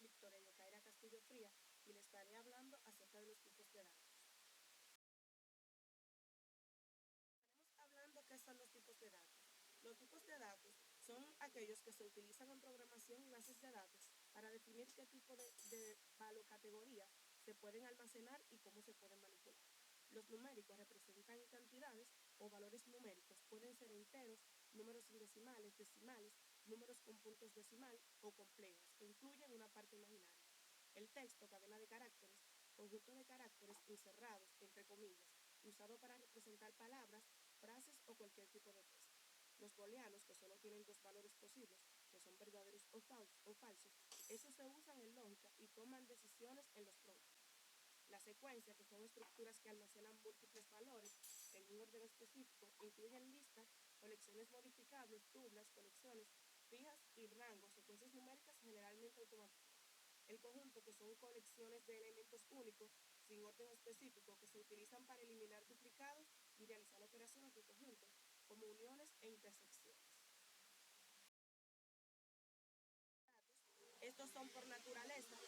Victoria Yocaira Castillo Fría y les estaré hablando acerca de los tipos de datos. Estaremos hablando qué son los tipos de datos. Los tipos de datos son aquellos que se utilizan en programación y bases de datos para definir qué tipo de categoría se pueden almacenar y cómo se pueden manipular. Los numéricos representan cantidades o valores numéricos, pueden ser enteros, números sin decimales, números con puntos decimal o complejos, que incluyen una parte imaginaria. El texto, cadena de caracteres, conjunto de caracteres encerrados, entre comillas, usado para representar palabras, frases o cualquier tipo de texto. Los booleanos, que solo tienen dos valores posibles, que son verdaderos o falsos, esos se usan en lógica y toman decisiones en los programas. La secuencia, que son estructuras que almacenan múltiples valores en un orden específico, incluyen listas, colecciones modificables, tublas, colecciones fijas y rangos, secuencias numéricas generalmente automatizadas. El conjunto, que son colecciones de elementos únicos sin orden específico que se utilizan para eliminar duplicados y realizar operaciones de conjunto, como uniones e intersecciones. Estos son por naturaleza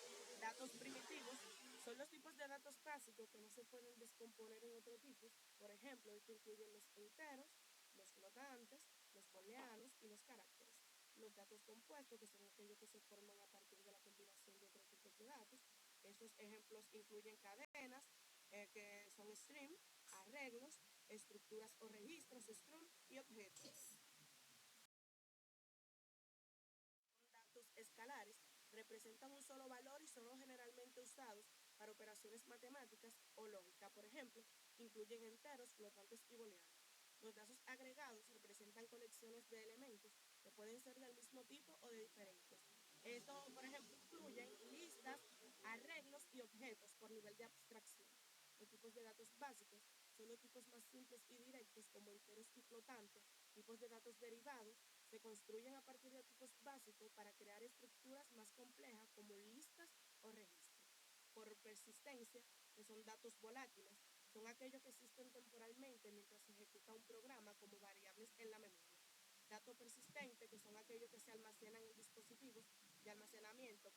datos primitivos, son los tipos de datos básicos que no se pueden descomponer en otro tipo. Por ejemplo, esto incluyen los enteros, los flotantes, los booleanos y los caracteres. Los datos compuestos, que son aquellos que se forman a partir de la combinación de otros tipos de datos. Estos ejemplos incluyen cadenas, que son string, arreglos, estructuras o registros, string, y objetos. Datos escalares representan un solo valor y son generalmente usados para operaciones matemáticas o lógica. Por ejemplo, incluyen enteros, flotantes y booleanos. Los datos agregados representan colecciones de elementos que pueden ser del mismo tipo o de diferentes. Esto, por ejemplo, incluyen listas, arreglos y objetos por nivel de abstracción. Los tipos de datos básicos son los tipos más simples y directos, como enteros y flotantes. Tipos de datos derivados se construyen a partir de tipos básicos para crear estructuras más complejas, como listas o registros. Por persistencia, que son datos volátiles, son aquellos que existen temporalmente mientras se ejecuta un programa, como variables en la memoria. Datos persistentes, que son aquellos que se almacenan en dispositivos de almacenamiento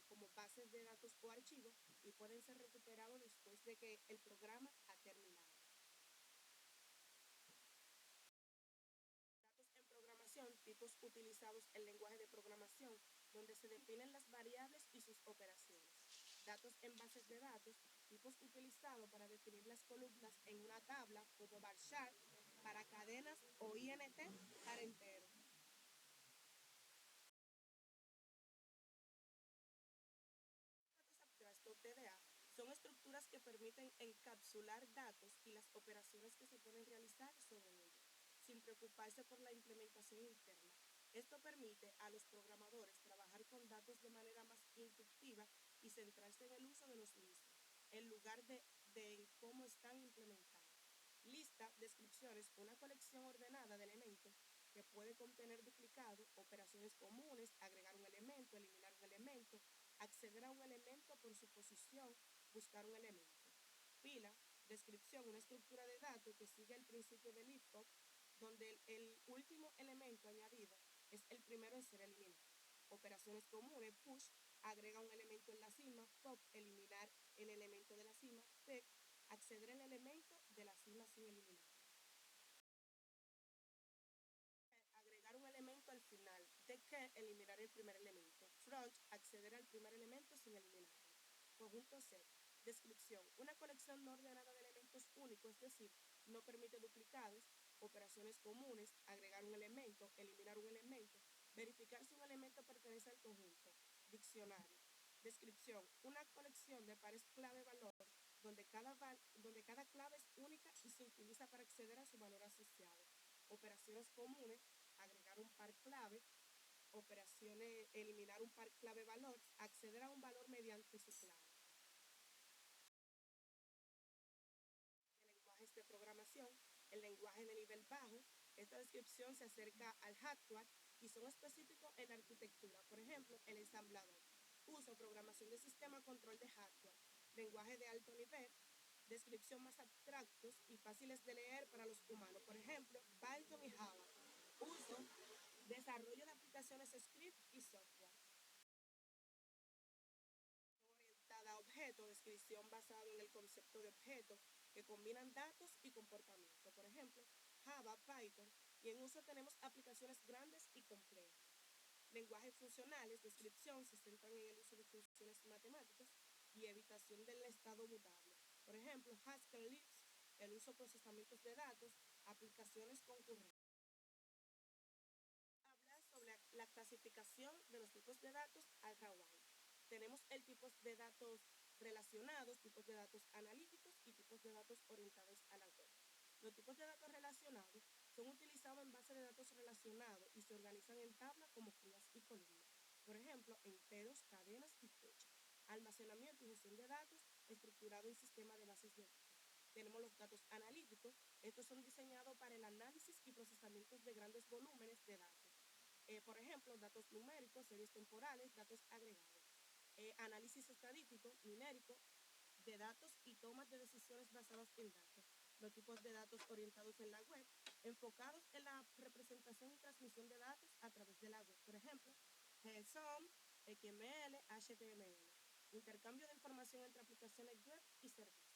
como bases de datos o archivos, y pueden ser recuperados después de que el programa ha terminado. Datos en programación, tipos utilizados en lenguaje de programación, donde se definen las variables y sus operaciones. Datos en bases de datos, tipos utilizados para definir las columnas en una tabla, como bar chart para cadenas o INT para enteros. Datos abstractos TDA son estructuras que permiten encapsular datos y las operaciones que se pueden realizar sobre ellos, sin preocuparse por la implementación interna. Esto permite a los programadores trabajar con datos de manera más intuitiva y centrarse en el uso de los mismos, en lugar de cómo están implementados. Lista, descripciones, una colección ordenada de elementos que puede contener duplicados, operaciones comunes, agregar un elemento, eliminar un elemento, acceder a un elemento por su posición, buscar un elemento. Pila, descripción, una estructura de datos que sigue el principio del if donde el último elemento añadido es el primero en ser eliminado. Operaciones comunes, push, agrega un elemento en la cima, pop, eliminar el elemento de la cima, peg, acceder al elemento de la cima sin eliminar. Agregar un elemento al final, de que eliminar el primer elemento. Front, acceder al primer elemento sin eliminarlo. Conjunto set, descripción, una colección no ordenada de elementos únicos, es decir, no permite duplicados. Operaciones comunes, agregar un elemento, eliminar un elemento, verificar si un elemento pertenece al conjunto. Diccionario, descripción, una colección de pares clave-valor donde cada clave es única y se utiliza para acceder a su valor asociado. Operaciones comunes, agregar un par clave, operaciones, eliminar un par clave valor, acceder a un valor mediante su clave. Lenguajes de programación, el lenguaje de nivel bajo, esta descripción se acerca al hardware y son específicos en la arquitectura, por ejemplo, el ensamblador. Uso, programación de sistema, control de hardware. Lenguaje de alto nivel, descripción más abstractos y fáciles de leer para los humanos, por ejemplo, Python y Java. Uso, desarrollo de aplicaciones script y software. autodescripción basado en el concepto de objeto, que combinan datos y comportamiento. Por ejemplo, Java, Python, y en uso tenemos aplicaciones grandes y complejas. Lenguajes funcionales, descripción, se centran en el uso de funciones matemáticas y evitación del estado mutable. Por ejemplo, Haskell Lisp, el uso de procesamientos de datos, aplicaciones concurrentes. Habla sobre la clasificación de los tipos de datos al Hawaii. Tenemos el tipo de datos relacionados, tipos de datos analíticos y tipos de datos orientados a la web. Los tipos de datos relacionados son utilizados en base de datos relacionados y se organizan en tablas como filas y columnas. Por ejemplo, enteros, cadenas y fechas. Almacenamiento y gestión de datos estructurado en sistemas de bases de datos. Tenemos los datos analíticos. Estos son diseñados para el análisis y procesamiento de grandes volúmenes de datos. Por ejemplo, datos numéricos, series temporales, datos agregados. Análisis estadístico, numérico, de datos y tomas de decisiones basadas en datos. Los tipos de datos orientados en la web, enfocados en la representación y transmisión de datos a través de la web. Por ejemplo, JSON, XML, HTML. Intercambio de información entre aplicaciones web y servicios.